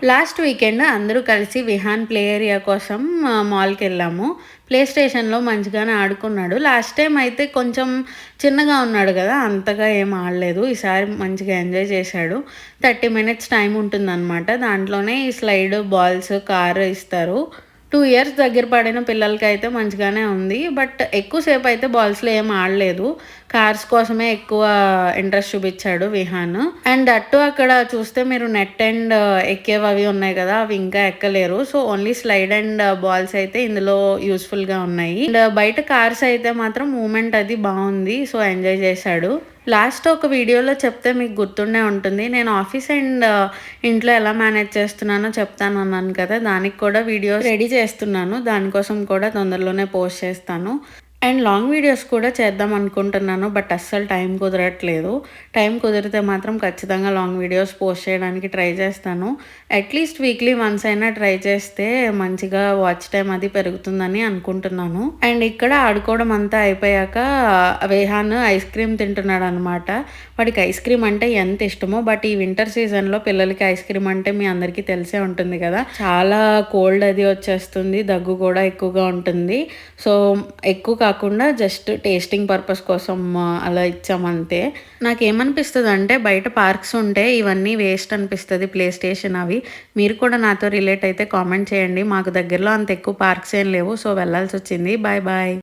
Last weekend అందరూ కలిసి Vihaan play area కోసం మాల్‌కెళ్ళాము. ప్లే స్టేషన్‌లో మంచిగానే ఆడుకున్నాడు. లాస్ట్ టైమ్ అయితే కొంచెం చిన్నగా ఉన్నాడు గదా! అంతగా ఏం ఆడలేదు. ఈసారి మంచిగా ఎంజాయ్ చేశాడు. 30 మినిట్స్ టైమ్ ఉంటుందనమాట. దాంట్లోనే ఈ స్లైడ్, బాల్స్, కారు ఇస్తారు. 2 ఇయర్స్ దగ్గర పడిన పిల్లలకైతే మంచిగానే ఉంది. బట్ ఎక్కువ సేపయితే బాల్స్‌లో ఏం ఆడలేదు. కార్స్ కోసమే ఎక్కువ ఇంట్రెస్ట్ చూపిచ్చాడు విహాన్. అండ్ అటు అక్కడ చూస్తే మీరు నెట్ అండ్ ఎక్కేవవి ఉన్నాయి గదా! అవి ఇంకా ఎక్కలేరు. So, only slide and balls అయితే ఇందులో యూజ్‌ఫుల్‌గా ఉన్నాయి. అండ్ బయట కార్స్ అయితే మాత్రం మూవ్‌మెంట్ అది బావుంది. సో, ఎంజాయ్ చేశాడు. లాస్ట్ ఒక వీడియోలో చెప్తే మీకు గుర్తుండే ఉంటుంది. నేను ఆఫీస్ అండ్ ఇంట్లో ఎలా మేనేజ్ చేస్తున్నానో చెప్తానన్నాను కదా! దానికి కూడా వీడియోస్ రెడీ చేస్తున్నాను. దానికోసం కూడా తొందరలోనే పోస్ట్ చేస్తాను. అండ్ లాంగ్ వీడియోస్ కూడా చేద్దాం అనుకుంటున్నాను. బట్ అస్సలు టైం కుదరట్లేదు. టైం కుదిరితే మాత్రం ఖచ్చితంగా లాంగ్ వీడియోస్ పోస్ట్ చేయడానికి ట్రై చేస్తాను. అట్‌లీస్ట్ వీక్లీ వన్స్ అయినా ట్రై చేస్తే మంచిగా వాచ్ టైమ్ అది పెరుగుతుందని అనుకుంటున్నాను. అండ్ ఇక్కడ ఆడుకోవడం అంతా అయిపోయాక విహాన్ ఐస్ క్రీమ్ తింటున్నాడనమాట. వాడికి ఐస్ క్రీమ్ అంటే ఎంత ఇష్టమో. బట్ ఈ వింటర్ సీజన్‌లో పిల్లలకి ఐస్ క్రీమ్ అంటే మీ అందరికీ తెలిసే ఉంటుంది కదా! చాలా కోల్డ్ అది వచ్చేస్తుంది. దగ్గు కూడా ఎక్కువగా ఉంటుంది. సో, ఎక్కువ కాకుండా జస్ట్ టేస్టింగ్ పర్పస్ కోసం అలా ఇచ్చామంతే. నాకేమనిపిస్తదంటే బయట పార్క్స్ ఉంటే ఇవన్నీ వేస్ట్ అనిపిస్తది. ప్లే స్టేషన్ అవి. మీరు కూడా నాతో రిలేట్ అయితే కామెంట్ చేయండి. మాకు దగ్గరలో అంత ఎక్కువ పార్క్స్ ఏం లేవు. సో, వెళ్ళాల్సొచ్చింది. Bye bye.